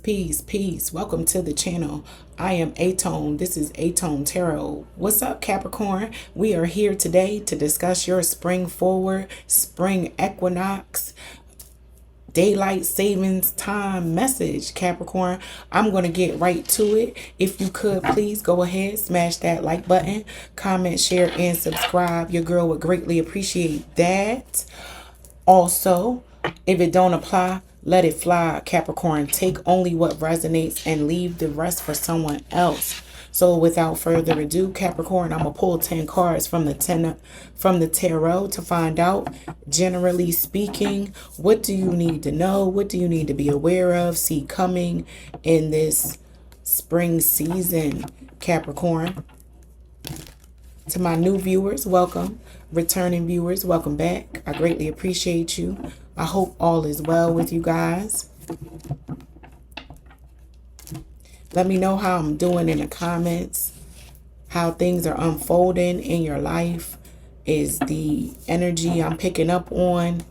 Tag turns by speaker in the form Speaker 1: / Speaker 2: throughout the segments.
Speaker 1: peace, peace. Welcome to the channel. I am aTone. This is aTone Tarot. What's up, Capricorn? We are here today to discuss your spring forward, spring equinox, daylight savings time message, Capricorn. I'm going to get right to it. If you could, please go ahead, smash that like button, comment, share, and subscribe. Your girl would greatly appreciate that. Also, if it don't apply, let it fly, Capricorn. Take only what resonates and leave the rest for someone else. So without further ado, Capricorn, I'm going to pull 10 cards from the tarot to find out, generally speaking, what do you need to know? What do you need to be aware of, see coming in this spring season, Capricorn? To my new viewers, welcome. Returning viewers, welcome back. I greatly appreciate you. I hope all is well with you guys. Let me know how I'm doing in the comments, how things are unfolding in your life. Is the energy I'm picking up on?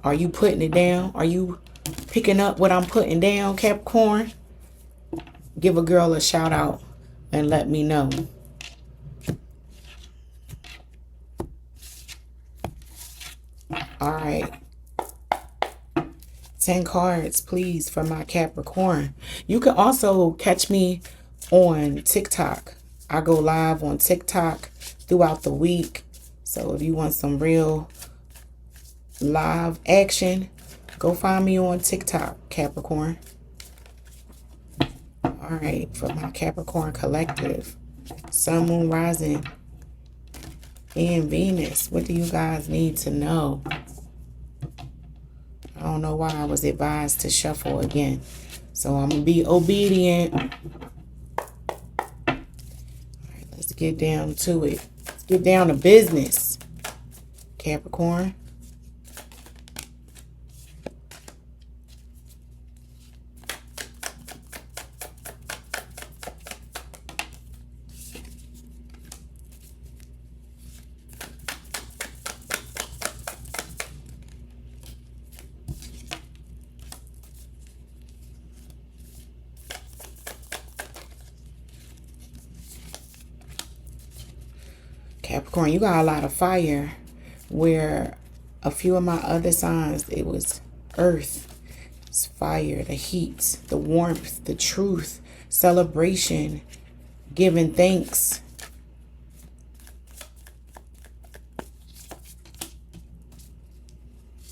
Speaker 1: Are you putting it down? Are you picking up what I'm putting down, Capricorn? Give a girl a shout out and let me know. All right. 10 cards, please, for my Capricorn. You can also catch me on TikTok. I go live on TikTok throughout the week. So if you want some real live action, go find me on TikTok, Capricorn. All right, for my Capricorn collective, Sun, Moon, Rising, and Venus. What do you guys need to know? I don't know why I was advised to shuffle again. So I'm going to be obedient. All right, let's get down to it. Let's get down to business, Capricorn. Capricorn, you got a lot of fire, where a few of my other signs, it was earth. It's fire, the heat, the warmth, the truth, celebration, giving thanks.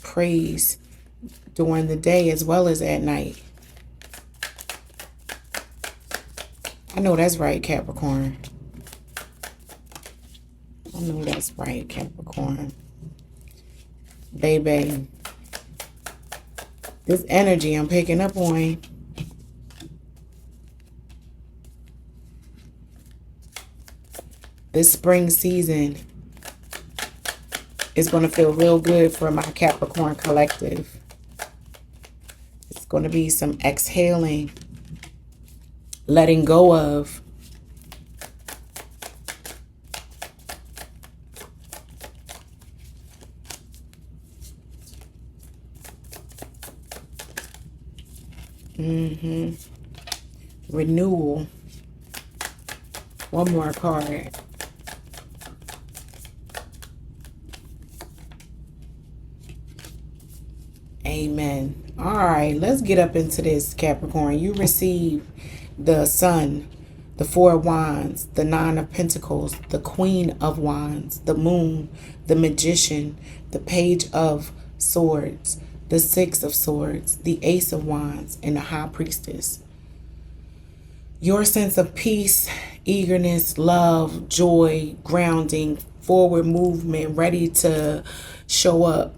Speaker 1: Praise during the day as well as at night. I know that's right, Capricorn. I know that's right, Capricorn. Baby, this energy I'm picking up on. This spring season is going to feel real good for my Capricorn collective. It's going to be some exhaling, letting go of. Renewal. One more card. Amen. All right, let's get up into this, Capricorn. You receive the Sun, the Four of Wands, the Nine of Pentacles, the Queen of Wands, the Moon, the Magician, the Page of Swords, the Six of Swords, the Ace of Wands, and the High Priestess. Your sense of peace, eagerness, love, joy, grounding, forward movement, ready to show up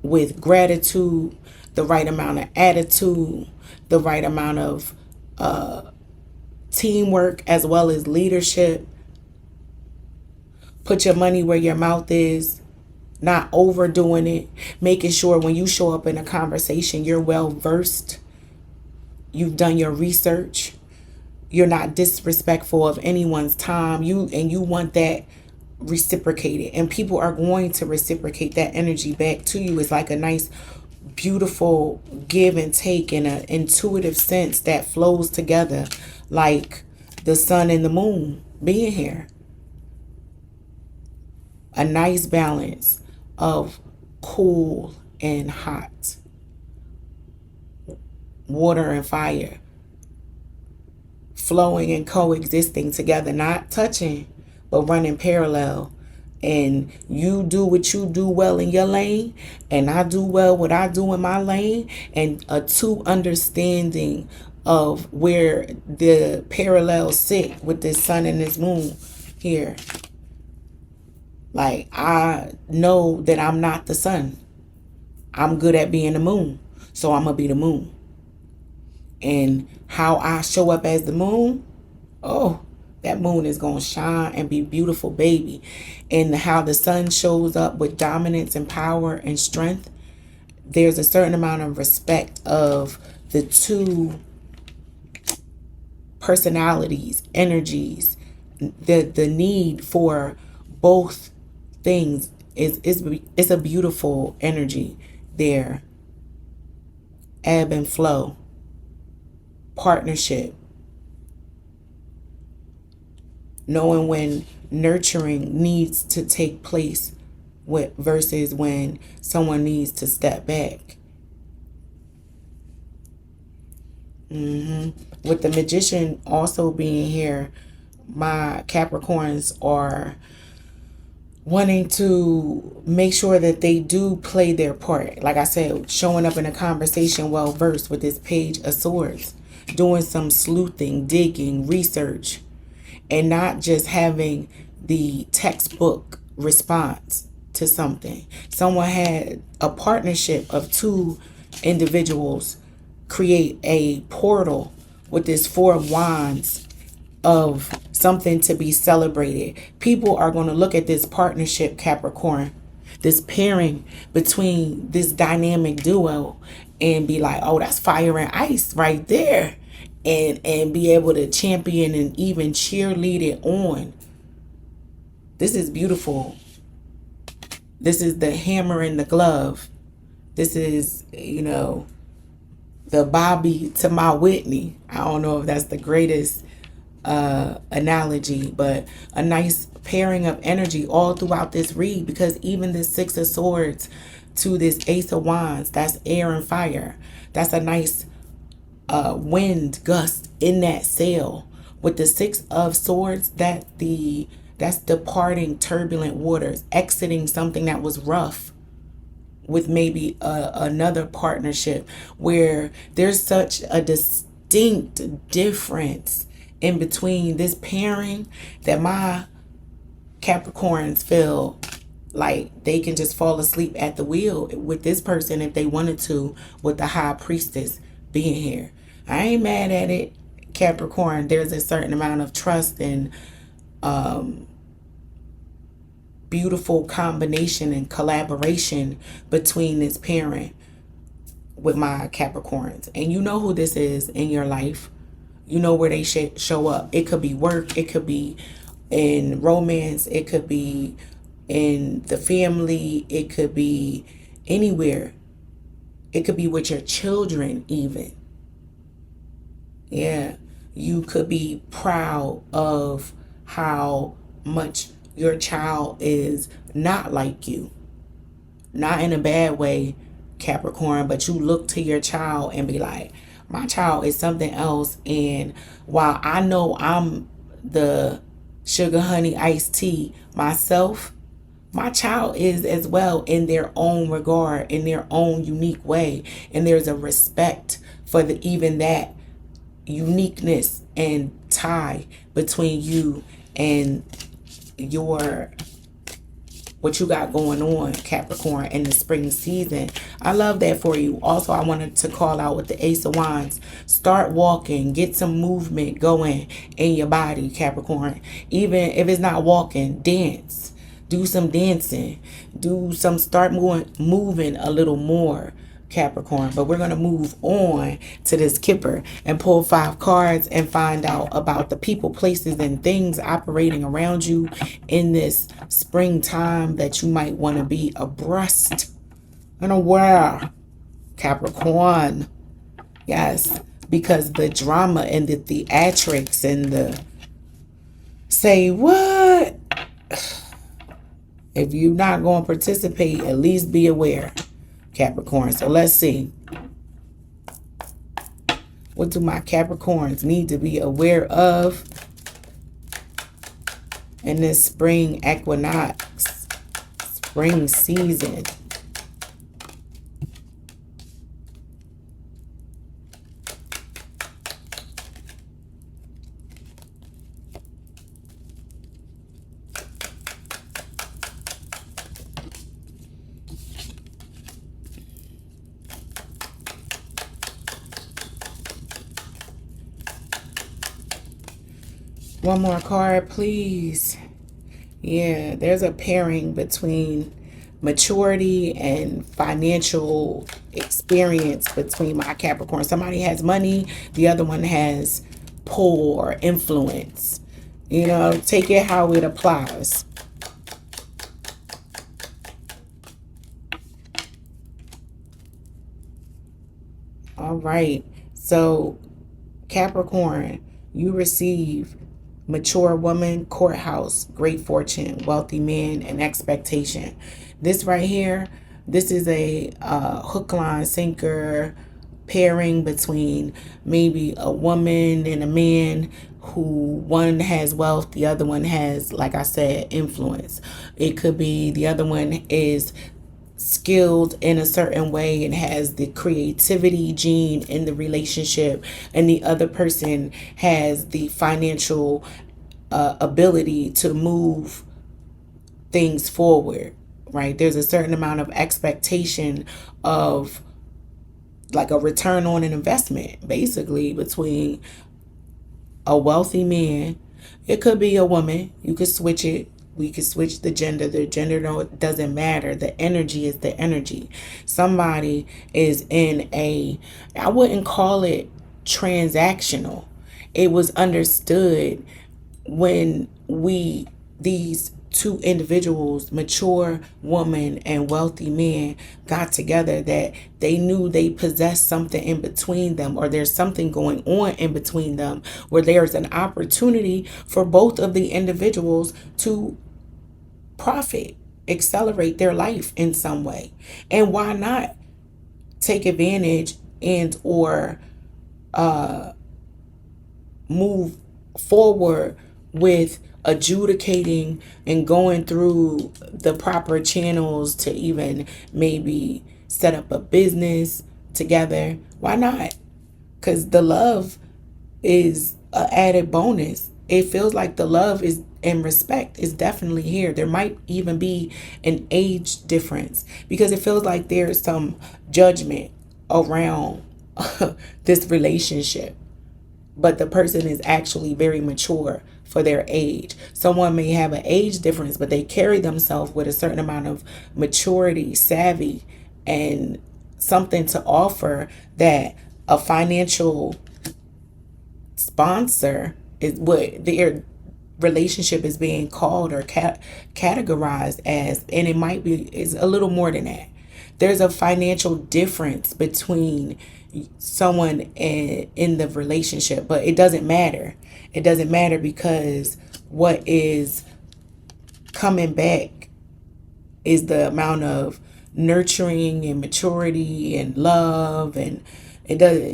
Speaker 1: with gratitude, the right amount of attitude, the right amount of teamwork as well as leadership. Put your money where your mouth is. Not overdoing it, making sure when you show up in a conversation, you're well versed. You've done your research. You're not disrespectful of anyone's time. You want that reciprocated, and people are going to reciprocate that energy back to you. It's like a nice beautiful give and take in an intuitive sense that flows together, like the sun and the moon being here. A nice balance of cool and hot, water and fire, flowing and coexisting together, not touching, but running parallel. And you do what you do well in your lane, and I do well what I do in my lane, and a true understanding of where the parallels sit with this sun and this moon here. Like, I know that I'm not the sun. I'm good at being the moon, so I'm gonna be the moon. And how I show up as the moon, oh, that moon is going to shine and be beautiful, baby. And how the sun shows up with dominance and power and strength, there's a certain amount of respect of the two personalities, energies. The need for both things is a beautiful energy there. Ebb and flow, partnership, knowing when nurturing needs to take place versus when someone needs to step back. With the Magician also being here, my Capricorns are wanting to make sure that they do play their part. Like I said, showing up in a conversation well versed with this Page of Swords, doing some sleuthing, digging, research, and not just having the textbook response to something. Someone had a partnership of two individuals create a portal with this Four of Wands of something to be celebrated. People are going to look at this partnership, Capricorn, this pairing between this dynamic duo, and be like, oh, that's fire and ice right there. And be able to champion and even cheerlead it on. This is beautiful. This is the hammer and the glove. This is, the Bobby to my Whitney. I don't know if that's the greatest analogy, but a nice pairing of energy all throughout this read, because even this Six of Swords to this Ace of Wands, that's air and fire. That's a nice wind gust in that sail. With the Six of Swords, that's departing turbulent waters, exiting something that was rough, with maybe another partnership where there's such a distinct difference in between this pairing that my Capricorns feel like they can just fall asleep at the wheel with this person if they wanted to, with the High Priestess being here. I ain't mad at it, Capricorn. There's a certain amount of trust and beautiful combination and collaboration between this pairing with my Capricorns. And you know who this is in your life. You know where they show up. It could be work. It could be in romance. It could be in the family. It could be anywhere. It could be with your children even. Yeah, you could be proud of how much your child is not like you. Not in a bad way, Capricorn, but you look to your child and be like, my child is something else. And while I know I'm the sugar honey iced tea myself, my child is as well, in their own regard, in their own unique way. And there's a respect for even that uniqueness and tie between you and what you got going on, Capricorn, in the spring season. I love that for you. Also, I wanted to call out with the Ace of Wands. Start walking. Get some movement going in your body, Capricorn. Even if it's not walking, dance. Do some dancing. Start moving a little more, Capricorn. But we're going to move on to this Kipper and pull 5 cards and find out about the people, places, and things operating around you in this springtime that you might want to be abreast and aware Capricorn. Yes, because the drama and the theatrics and the say what? If you're not going to participate, at least be aware, Capricorn. So let's see. What do my Capricorns need to be aware of in this spring equinox, spring season? One more card, please. Yeah, there's a pairing between maturity and financial experience between my Capricorn. Somebody has money, the other one has pull or influence. You know, take it how it applies. All right. So, Capricorn, you receive mature woman, courthouse, great fortune, wealthy man, and expectation. This right here, this is a hook, line, sinker pairing between maybe a woman and a man who one has wealth, the other one has, like I said, influence. It could be the other one is skilled in a certain way and has the creativity gene in the relationship, and the other person has the financial ability to move things forward, right? There's a certain amount of expectation of like a return on an investment, basically, between a wealthy man. It could be a woman. You could switch it. We could switch the gender. The gender doesn't matter. The energy is the energy. Somebody is in a, I wouldn't call it transactional. It was understood when these two individuals, mature woman and wealthy man, got together, that they knew they possessed something in between them, or there's something going on in between them where there's an opportunity for both of the individuals to profit, accelerate their life in some way. And why not take advantage and or move forward with adjudicating and going through the proper channels to even maybe set up a business together? Why not? Because the love is an added bonus. It feels like the love is and respect is definitely here. There might even be an age difference because it feels like there's some judgment around this relationship, but the person is actually very mature for their age. Someone may have an age difference, but they carry themselves with a certain amount of maturity, savvy, and something to offer that a financial sponsor is what their relationship is being called or categorized as. And it might be, is a little more than that. There's a financial difference between someone in the relationship, but it doesn't matter. It doesn't matter because what is coming back is the amount of nurturing and maturity and love. And it doesn't,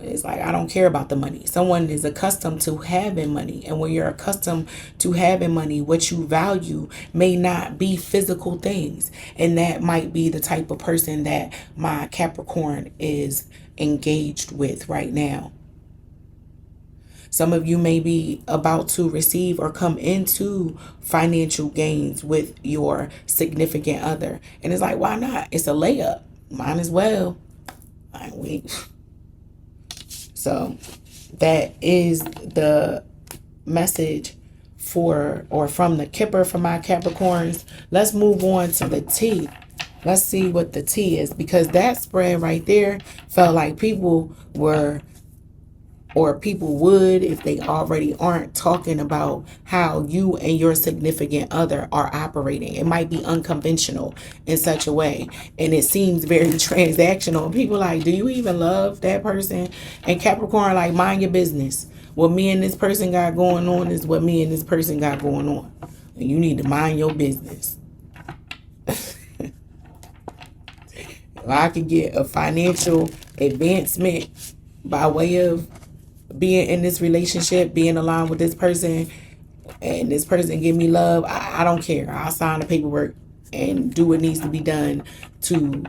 Speaker 1: it's like, I don't care about the money. Someone is accustomed to having money. And when you're accustomed to having money, what you value may not be physical things. And that might be the type of person that my Capricorn is engaged with right now. Some of you may be about to receive or come into financial gains with your significant other. And it's like, why not? It's a layup. Might as well. So that is the message for or from the Kipper for my Capricorns. Let's move on to the T. Let's see what the T is, because that spread right there felt like people were or people would if they already aren't talking about how you and your significant other are operating. It might be unconventional in such a way, and it seems very transactional. People like, do you even love that person? And Capricorn like, mind your business. What me and this person got going on is what me and this person got going on, and you need to mind your business. I could get a financial advancement by way of being in this relationship, being aligned with this person, and this person give me love. I don't care. I'll sign the paperwork and do what needs to be done to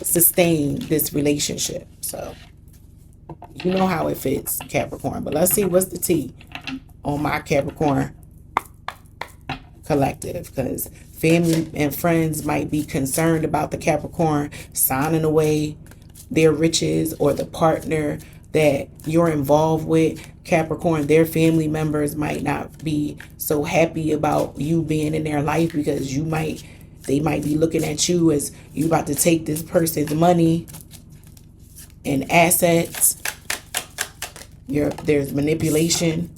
Speaker 1: sustain this relationship. So you know how it fits, Capricorn. But let's see what's the tea on my Capricorn collective, because family and friends might be concerned about the Capricorn signing away their riches, or the partner that you're involved with, Capricorn, their family members might not be so happy about you being in their life, because they might be looking at you as you about to take this person's money and assets. There's manipulation.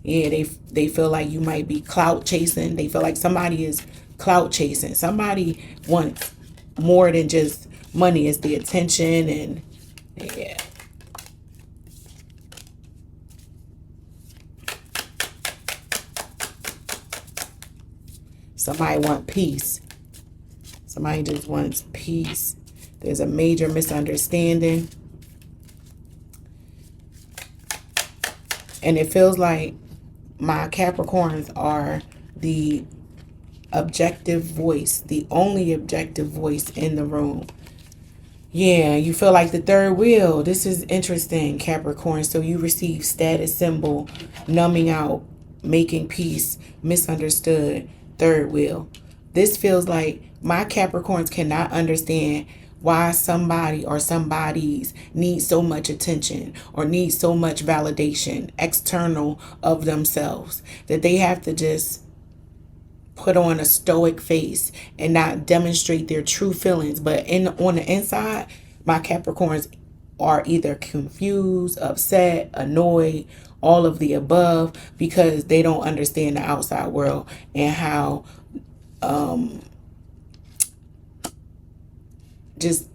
Speaker 1: Yeah, they feel like you might be clout chasing. They feel like somebody is clout chasing. Somebody wants more than just money. It's the attention, and yeah. Somebody wants peace. Somebody just wants peace. There's a major misunderstanding. And it feels like my Capricorns are the objective voice, the only objective voice in the room. Yeah, you feel like the third wheel. This is interesting, Capricorn. So you receive status symbol, numbing out, making peace, misunderstood, third wheel. This feels like my Capricorns cannot understand why somebody or somebodies need so much attention or need so much validation external of themselves, that they have to just put on a stoic face and not demonstrate their true feelings. But on the inside, my Capricorns are either confused, upset, annoyed, all of the above, because they don't understand the outside world and how just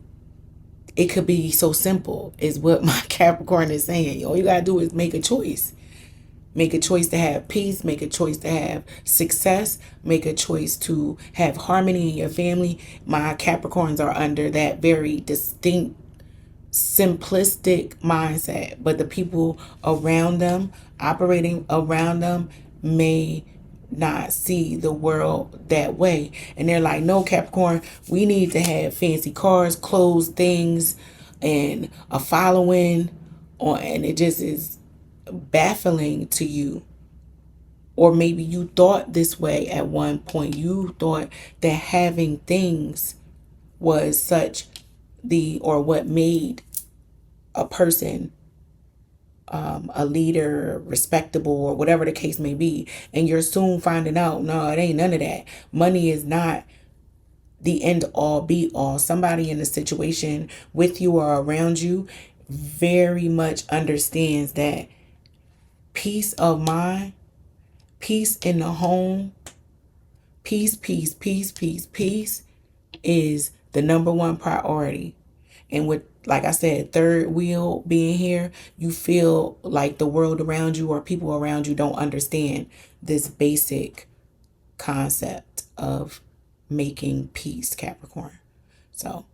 Speaker 1: it could be so simple, is what my Capricorn is saying. All you gotta do is make a choice. Make a choice to have peace. Make a choice to have success. Make a choice to have harmony in your family. My Capricorns are under that very distinct, simplistic mindset. But the people around them, operating around them, may not see the world that way. And they're like, no, Capricorn, we need to have fancy cars, clothes, things, and a following. And it just is baffling to you. Or maybe you thought this way at one point. You thought that having things was such or what made a person a leader, respectable, or whatever the case may be. And you're soon finding out, no, it ain't none of that. Money is not the end all be all. Somebody in the situation with you or around you very much understands that peace of mind, peace in the home, peace is the number one priority. And with, like I said, third wheel being here, you feel like the world around you or people around you don't understand this basic concept of making peace, Capricorn. So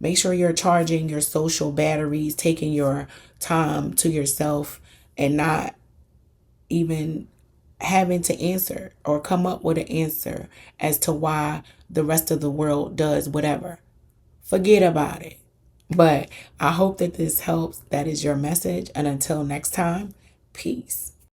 Speaker 1: make sure you're charging your social batteries, taking your time to yourself, and not even having to answer or come up with an answer as to why the rest of the world does whatever. Forget about it. But I hope that this helps. That is your message. And until next time, peace.